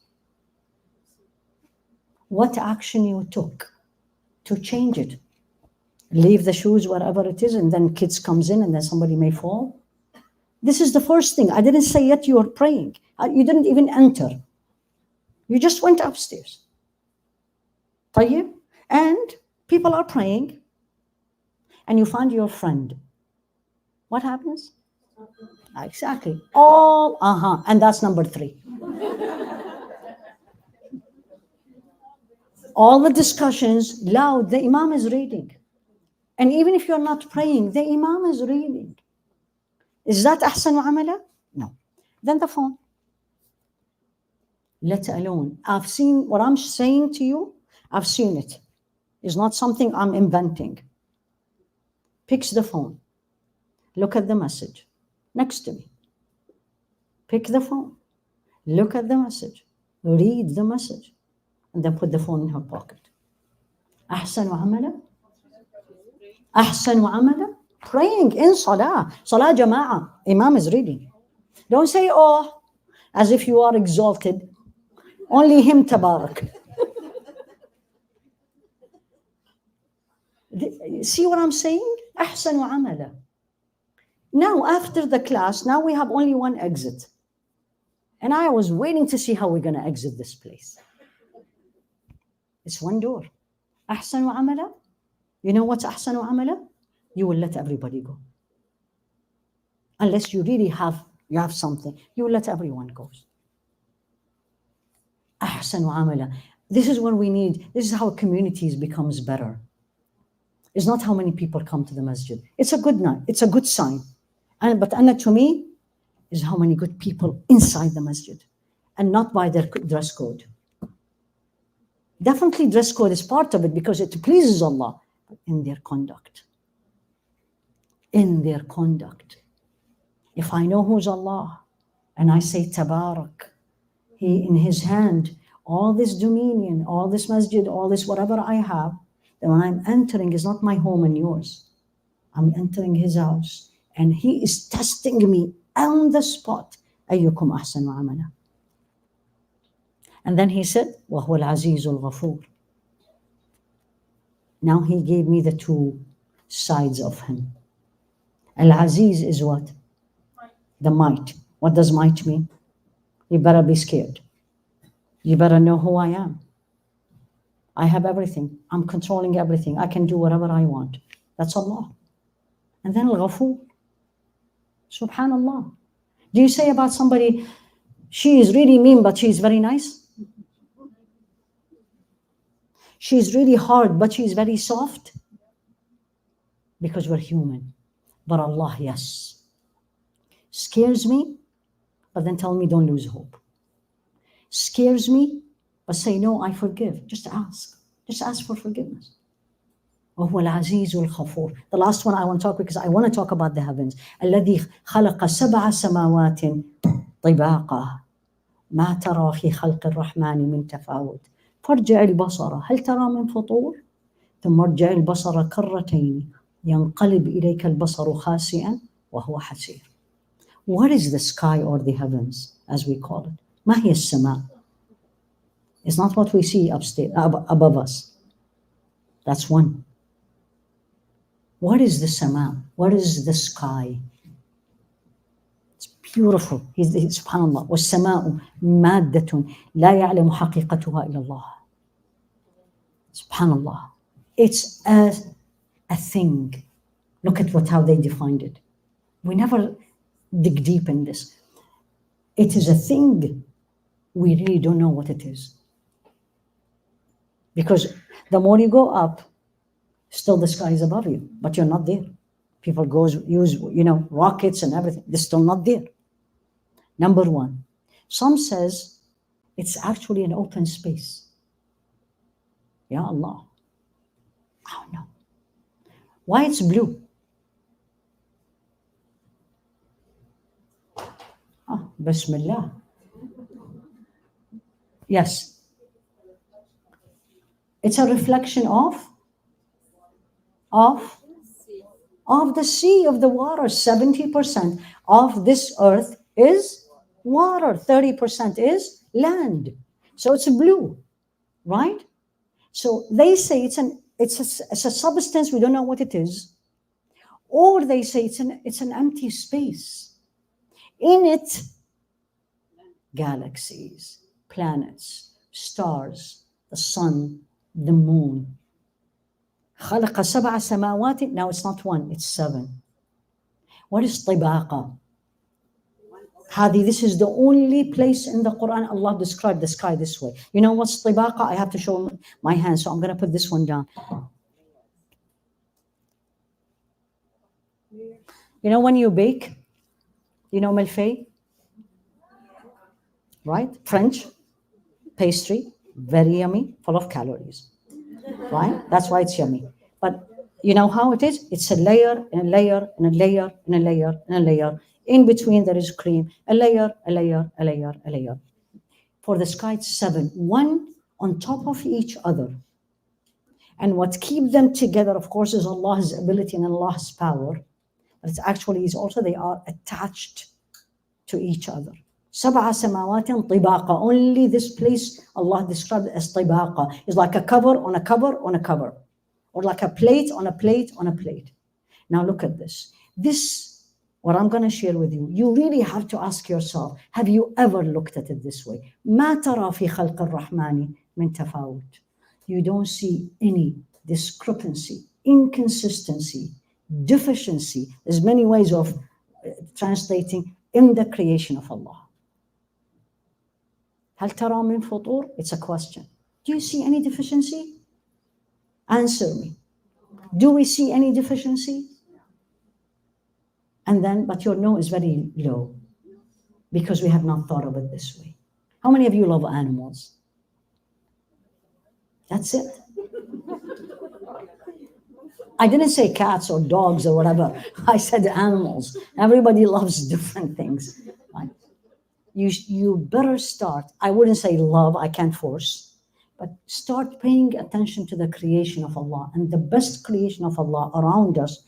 What action you took to change it? Leave the shoes wherever it is, and then kids comes in, and then somebody may fall. This is the first thing. I didn't say yet you are praying. You didn't even enter. You just went upstairs. طيب? And people are praying, and you find your friend. What happens? Exactly. All, and that's number 3. All the discussions, loud, the Imam is reading. And even if you're not praying, the Imam is reading. Is that أحسن عملا? No. Then the phone. Let alone. I've seen what I'm saying to you. I've seen it. It's not something I'm inventing. Picks the phone. Look at the message next to me. Pick the phone. Look at the message. Read the message. And then put the phone in her pocket. أحسن عملا? أحسن عملا? Praying in salah. Salah jama'ah. Imam is reading. Don't say, oh, as if you are exalted. Only him tabarak. See what I'm saying? أحسن عملا. Now, after the class, now we have only one exit. And I was waiting to see how we're going to exit this place. It's one door. أحسن عملا? You know what's أحسن عملا? You will let everybody go. Unless you really have something, you will let everyone go. أحسن عملا. This is what we need. This is how communities becomes better. It's not how many people come to the masjid. It's a good night. It's a good sign. But Anna, to me, is how many good people inside the masjid, and not by their dress code. Definitely dress code is part of it because it pleases Allah, but in their conduct. In their conduct. If I know who's Allah, and I say Tabarak, He in His hand, all this dominion, all this masjid, all this whatever I have, then when I'm entering is not my home and yours. I'm entering His house. And He is testing me on the spot. أيكم أحسن عملا. And then He said, وهو العزيز الغفور. Now He gave me the 2 sides of Him. Al-Aziz is what? The might. What does might mean? You better be scared. You better know who I am. I have everything. I'm controlling everything. I can do whatever I want. That's Allah. And then Al-Ghafur. Subhanallah. Do you say about somebody, she is really mean, but she is very nice? She is really hard, but she is very soft? Because we're human. But Allah, yes. Scares me, but then tell me don't lose hope. Scares me, but say no, I forgive. Just ask. Just ask for forgiveness. وهو العزيز الغفور. The last one I want to talk because I want to talk about the heavens. الذي خلق 7 سماوات طباقا ما ترى في خلق الرحمن من تفاوت فارجع البصر هل ترى من فطور ثم ارجع البصر كرتين ينقلب إليك البصر خاسئا وهو حسير. What is the sky or the heavens as we call it? ما هي السماء? It's not what we see above us. That's one. What is the sama? What is the sky? It's beautiful. Subhanallah. وَالسَّمَاءُ مَادَّةٌ لَا يَعْلَمُ حَقِيقَتُهَا إِلَّا اللَّهُ. Subhanallah. It's a thing. Look at how they defined it. We never dig deep in this. It is a thing. We really don't know what it is. Because the more you go up, still the sky is above you, but you're not there. People use rockets and everything. They're still not there. Number one. Some says it's actually an open space. Ya Allah. I don't know. Why it's blue? Bismillah. Yes. It's a reflection of the sea, of the water. 70% of this earth is water. 30% is land. So it's blue, right? So they say it's a substance, we don't know what it is. Or they say it's an empty space. In it, galaxies, planets, stars, the sun, the moon. خلق 7 سماوات. Now it's not 1, it's 7. What is طباقة? This is the only place in the Quran Allah described the sky this way. You know what's طباقة? I have to show my hand, so I'm going to put this one down. You know when you bake, you know milfei? Right? French pastry, very yummy, full of calories. Right? That's why it's yummy. But you know how it is? It's a layer and a layer and a layer and a layer and a layer. In between there is cream. A layer, a layer, a layer, a layer. For the sky, it's 7. One on top of each other. And what keeps them together, of course, is Allah's ability and Allah's power. But it's actually they are attached to each other. 7 سماوات طباقة. Only this place Allah described as طباقة. It's like a cover on a cover on a cover. Or like a plate on a plate on a plate. Now look at this. This, what I'm going to share with you, you really have to ask yourself, have you ever looked at it this way? ما ترى في خلق الرحمن من تفاوت. You don't see any discrepancy, inconsistency, deficiency. There's many ways of translating in the creation of Allah. هل ترى من فطور? It's a question. Do you see any deficiency? Answer me. Do we see any deficiency? And then, but your no is very low because we have not thought of it this way. How many of you love animals? That's it. I didn't say cats or dogs or whatever. I said animals. Everybody loves different things. Right? You better start. I wouldn't say love, I can't force. But start paying attention to the creation of Allah. And the best creation of Allah around us,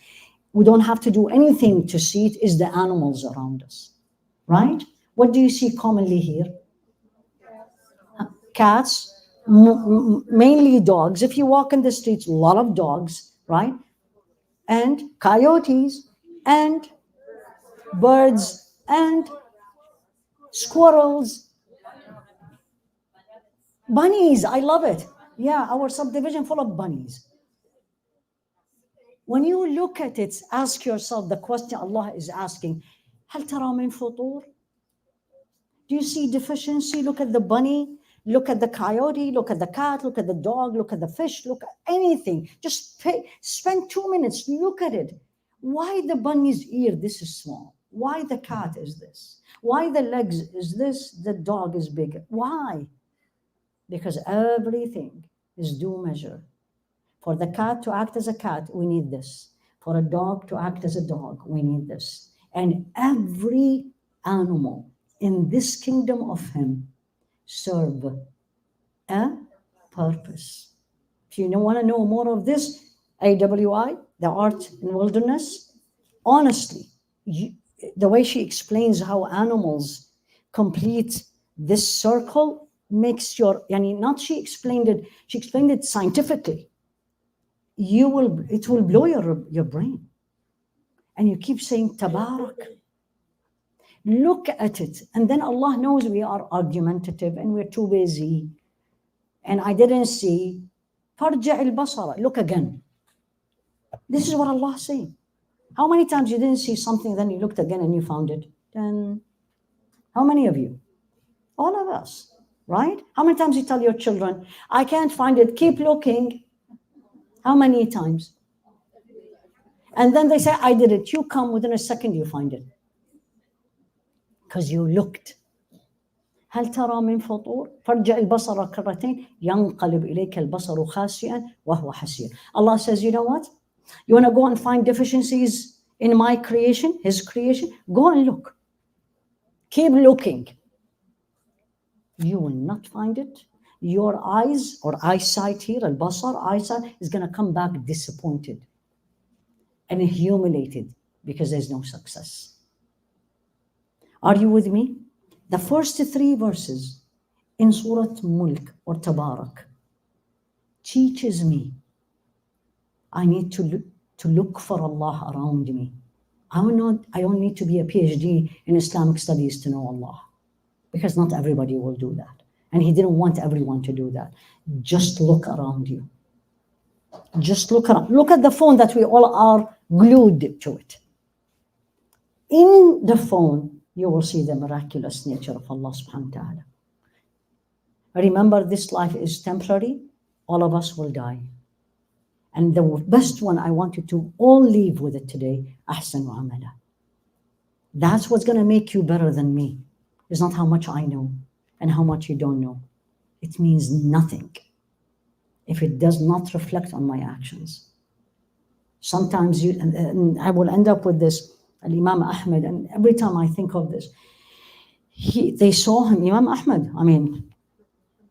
we don't have to do anything to see it, is the animals around us. Right? What do you see commonly here? Cats, mainly dogs. If you walk in the streets, a lot of dogs, right? And coyotes, and birds, and squirrels. Bunnies, I love it. Yeah, our subdivision full of bunnies. When you look at it, ask yourself the question Allah is asking, هل ترى من فطور? Do you see deficiency? Look at the bunny, look at the coyote, look at the cat, look at the dog, look at the fish, look at anything. Just spend 2 minutes, look at it. Why the bunny's ear this is small? Why the cat is this? Why the legs is this? The dog is bigger. Why? Because everything is due measure. For the cat to act as a cat, we need this. For a dog to act as a dog, we need this. And every animal in this kingdom of him serve a purpose. If you want to know more of this, AWI, the art in wilderness, honestly, the way she explains how animals complete this circle makes your, not she explained it scientifically. It will blow your brain. And you keep saying, Tabarak. Look at it. And then Allah knows we are argumentative and we're too busy. And I didn't see. Farja' al-basara. Look again. This is what Allah is saying. How many times you didn't see something, then you looked again and you found it? Then, how many of you? All of us, right? How many times you tell your children, I can't find it, keep looking? How many times? And then they say, I did it. You come within a second, you find it. Because you looked. هل ترى من فطور؟ فارجع البصر كرتين ينقلب إليك البصر خاسئا وهو حسير. Allah says, you know what? You want to go and find deficiencies in my creation, his creation? Go and look. Keep looking. You will not find it. Your eyes or eyesight here, al-basar, eyesight, is going to come back disappointed and humiliated because there's no success. Are you with me? The first 3 verses in Surah Mulk or Tabarak teaches me I need to look for Allah around me. I don't need to be a PhD in Islamic studies to know Allah, because not everybody will do that. And he didn't want everyone to do that. Just look around you. Just look around. Look at the phone that we all are glued to it. In the phone, you will see the miraculous nature of Allah subhanahu wa ta'ala. Remember, this life is temporary. All of us will die. And the best one, I want you to all leave with it today, ahsanu amala. That's what's going to make you better than me. It's not how much I know and how much you don't know. It means nothing if it does not reflect on my actions. Sometimes and I will end up with this, Imam Ahmed, and every time I think of this, they saw him, Imam Ahmed,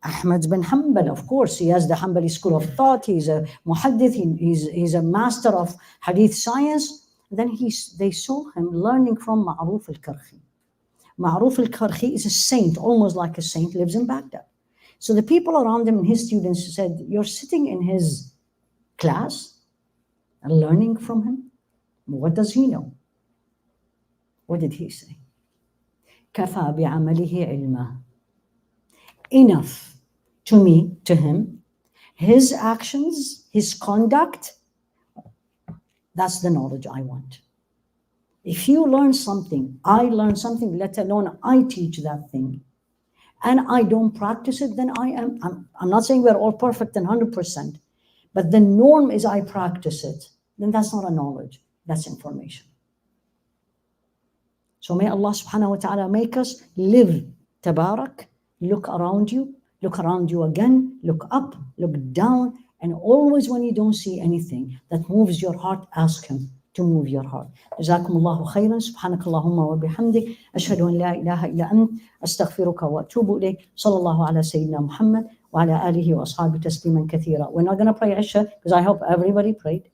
Ahmed bin Hanbal, of course, he has the Hanbali school of thought, he's a muhaddith, he's a master of hadith science. Then they saw him learning from Ma'ruf al-Karhi. Ma'ruf al-Karhi is a saint, almost like a saint, lives in Baghdad. So the people around him and his students said, you're sitting in his class and learning from him? What does he know? What did he say? كَفَى بِعَمَلِهِ عِلْمًا. Enough to him, his actions, his conduct, that's the knowledge I want. If you learn something, I learn something, let alone I teach that thing, and I don't practice it, then I'm not saying we're all perfect and 100%, but the norm is I practice it, then that's not a knowledge, that's information. So may Allah subhanahu wa ta'ala make us live Tabarak, look around you again, look up, look down, and always when you don't see anything that moves your heart, ask him to move your heart. Jazakumullahu khairan, subhanakallahumma wa bihamdik, ashhadu an la ilaha illa ant, astaghfiruka wa atubu ilayk, sallallahu ala sayyidina Muhammad, wa ala alihi wa ashabi tasliman kathira. We're not going to pray Isha, because I hope everybody prayed,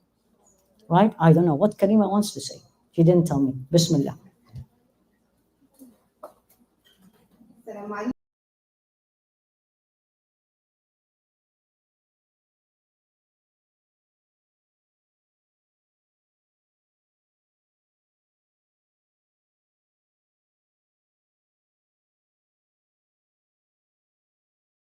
right? I don't know what Karima wants to say. She didn't tell me. Bismillah.